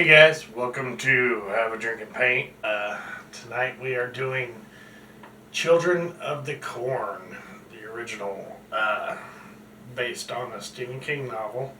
guys, welcome to Have a Drink and Paint. Tonight we are doing Children of the Corn, the original, based on a Stephen King novel.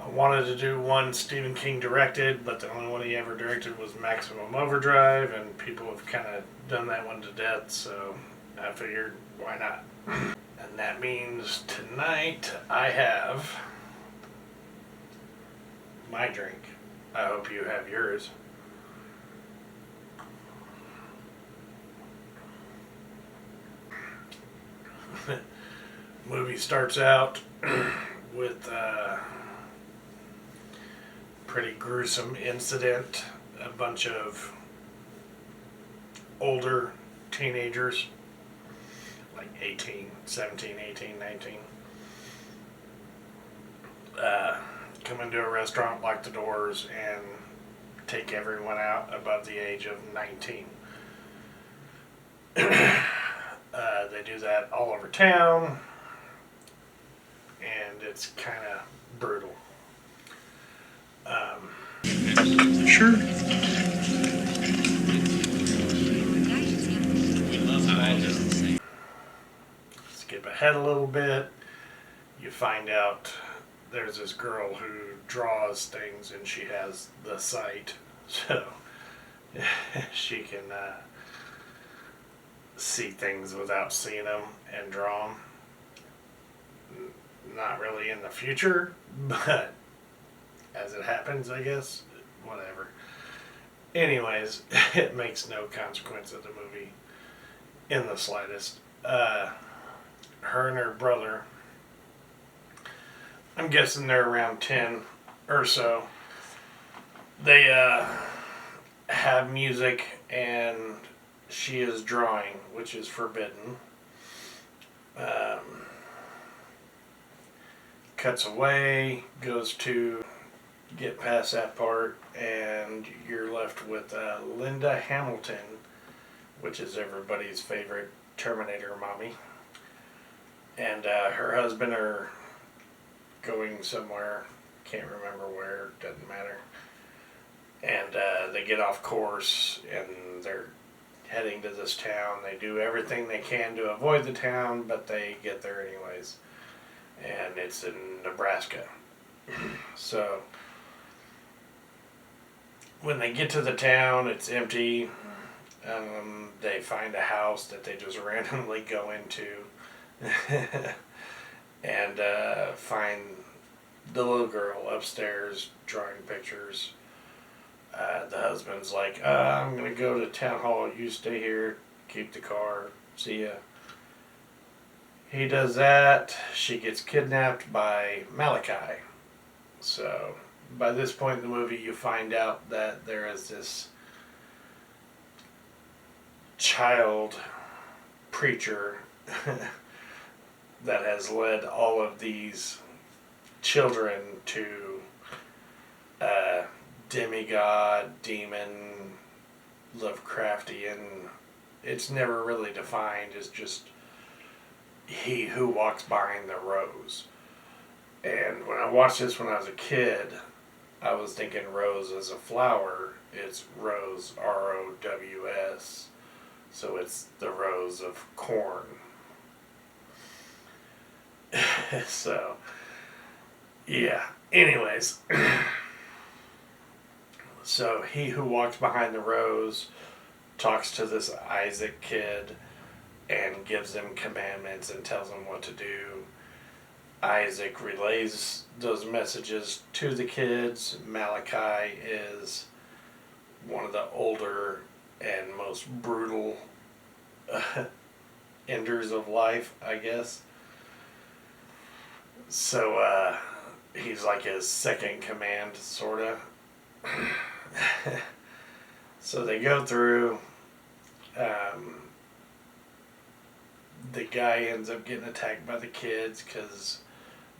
I wanted to do one Stephen King directed, but the only one he ever directed was Maximum Overdrive, and people have kind of done that one to death, so I figured, why not? And that means tonight I have my drink. I hope you have yours. Movie starts out with a pretty gruesome incident. A bunch of older teenagers, like 18, 17, 18, 19, come into a restaurant, lock the doors, and take everyone out above the age of 19. They do that all over town, and it's kind of brutal. Sure. Skip ahead a little bit. You find out there's this girl who draws things, and she has the sight, so she can see things without seeing them and draw them. Not really in the future, but as it happens, I guess. Whatever. Anyways, it makes no consequence of the movie in the slightest. Her and her brother, I'm guessing they're around 10 or so. They have music, and she is drawing, which is forbidden. Cuts away, goes to get past that part, and you're left with Linda Hamilton, which is everybody's favorite Terminator mommy. And her husband are going somewhere, can't remember where, doesn't matter. And they get off course, and they're heading to this town. They do everything they can to avoid the town, but they get there anyways. And it's in Nebraska. So when they get to the town, it's empty. They find a house that they just randomly go into and find the little girl upstairs drawing pictures. The husband's like, I'm going to go to town hall. You stay here, keep the car, see ya. He does that. She gets kidnapped by Malachi. So by this point in the movie, you find out that there is this child preacher that has led all of these children to demigod, demon, Lovecraftian. It's never really defined. It's just he who walks behind the rose. And when I watched this when I was a kid, I was thinking rose as a flower. It's rose, R-O-W-S. So it's the rose of corn. So, yeah. Anyways. So he who walks behind the rose talks to this Isaac kid and gives them commandments and tells them what to do. Isaac relays those messages to the kids. Malachi is one of the older and most brutal enders of life, I guess. So he's like his second command, sort of. So they go through. The guy ends up getting attacked by the kids because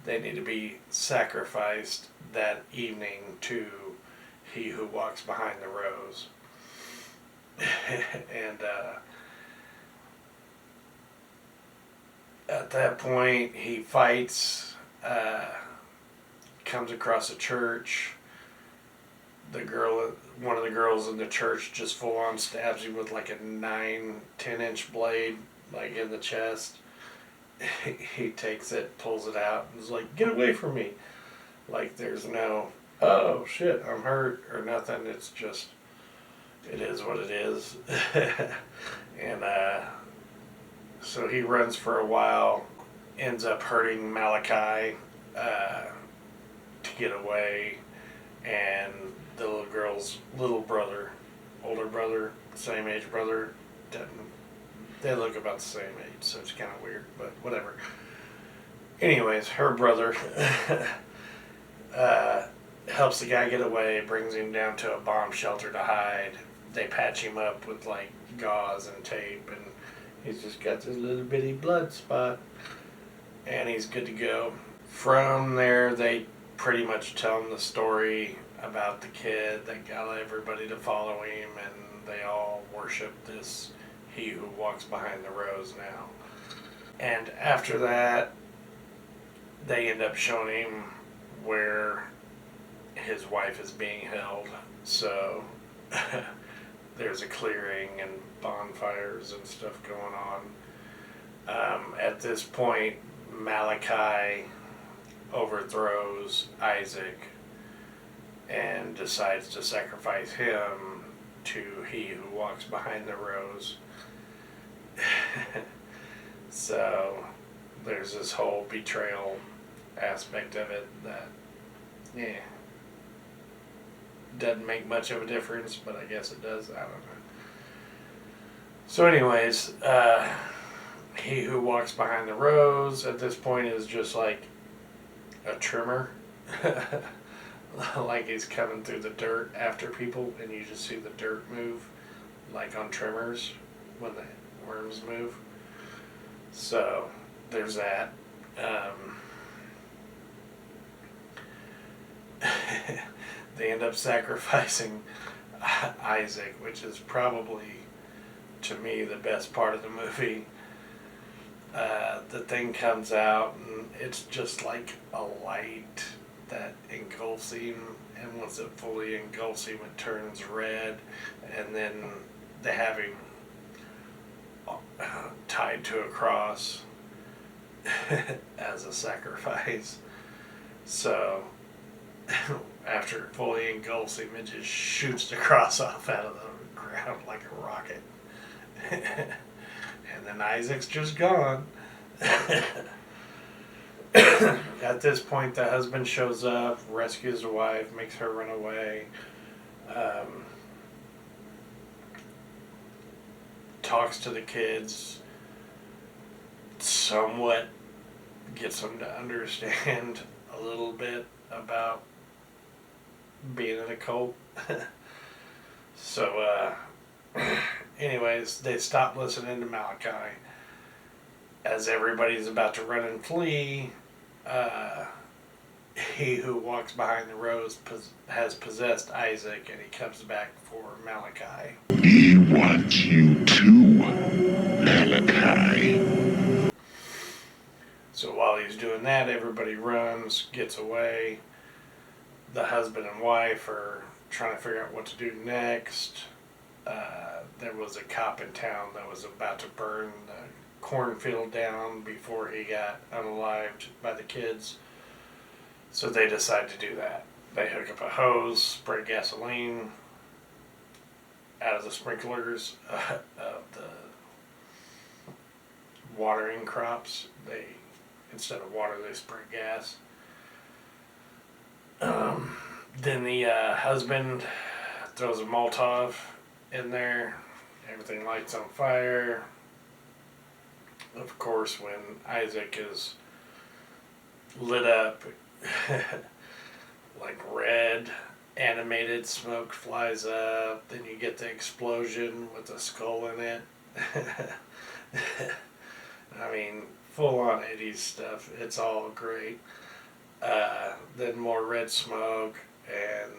they need to be sacrificed that evening to he who walks behind the rose. And at that point, he fights, comes across a church, one of the girls in the church just full on stabs him with like a 9-10 inch blade, like in the chest. He takes it, pulls it out, and is like, "Get away from me!" Like there's no, "Oh shit, I'm hurt" or nothing. It's just, it is what it is. And so he runs for a while, ends up hurting Malachi to get away, and the little girl's little brother, older brother, same age brother, doesn't. They look about the same age, so it's kind of weird, but whatever. Anyways, her brother helps the guy get away, brings him down to a bomb shelter to hide. They patch him up with like gauze and tape, and he's just got this little bitty blood spot, and he's good to go. From there, they pretty much tell him the story about the kid that got everybody to follow him, and they all worship this he who walks behind the rose now. And after that, they end up showing him where his wife is being held. So there's a clearing and bonfires and stuff going on. At this point, Malachi overthrows Isaac and decides to sacrifice him to he who walks behind the rose. So there's this whole betrayal aspect of it that, yeah, doesn't make much of a difference, but I guess it does. I don't know. So anyways, he who walks behind the rose at this point is just like a trimmer. Like he's coming through the dirt after people, and you just see the dirt move, like on trimmers when the worms move. So there's that. They end up sacrificing Isaac, which is probably, to me, the best part of the movie. The thing comes out, and it's just like a light that engulfs him, and once it fully engulfs him, it turns red, and then they have him tied to a cross as a sacrifice. So after it fully engulfs him, it just shoots the cross off out of the ground like a rocket. And then Isaac's just gone. At this point, the husband shows up, rescues the wife, makes her run away, talks to the kids, somewhat gets them to understand a little bit about being in a cult. So, anyways, they stop listening to Malachi. As everybody's about to run and flee, he who walks behind the rose has possessed Isaac, and he comes back for Malachi. He wants you too, Malachi. So while he's doing that, everybody runs, gets away. The husband and wife are trying to figure out what to do next. There was a cop in town that was about to burn the cornfield down before he got unalived by the kids. So they decide to do that. They hook up a hose, spray gasoline out of the sprinklers of the watering crops. They, instead of water, they spray gas. Then the husband throws a Molotov in there. Everything lights on fire. Of course, when Isaac is lit up, like red, animated smoke flies up. Then you get the explosion with the skull in it. I mean, full on 80s stuff. It's all great. Then more red smoke, and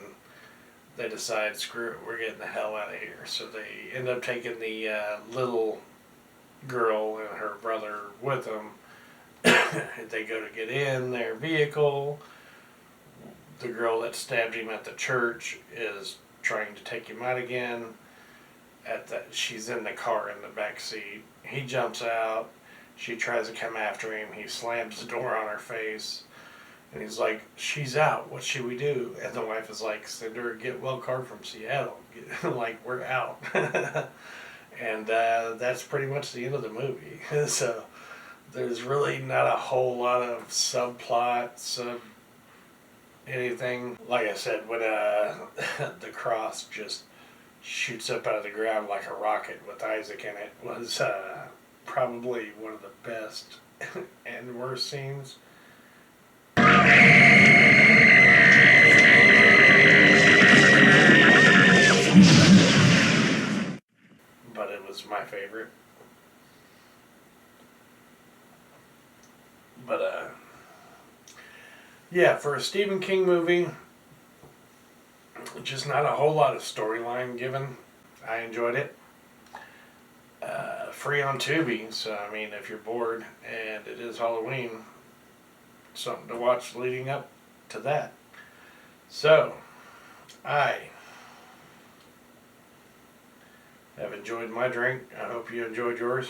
they decide, screw it, we're getting the hell out of here. So they end up taking the little girl and her brother with them. They go to get in their vehicle. the girl that stabbed him at the church is trying to take him out again. She's in the car in the back seat. He jumps out. She tries to come after him. He slams the door on her face. And he's like, she's out. What should we do? And the wife is like, send her a get well card from Seattle. Like, we're out. And that's pretty much the end of the movie. So there's really not a whole lot of subplots, anything. Like I said, when the cross just shoots up out of the ground like a rocket with Isaac in it was probably one of the best and worst scenes. But it was my favorite. But yeah, for a Stephen King movie, just not a whole lot of storyline given. I enjoyed it. Free on Tubi, so I mean, if you're bored and it is Halloween, something to watch leading up to that. So, I have enjoyed my drink. I hope you enjoyed yours.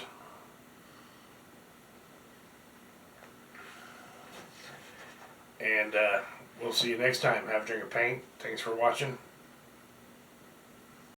And we'll see you next time. Have a drink of paint. Thanks for watching.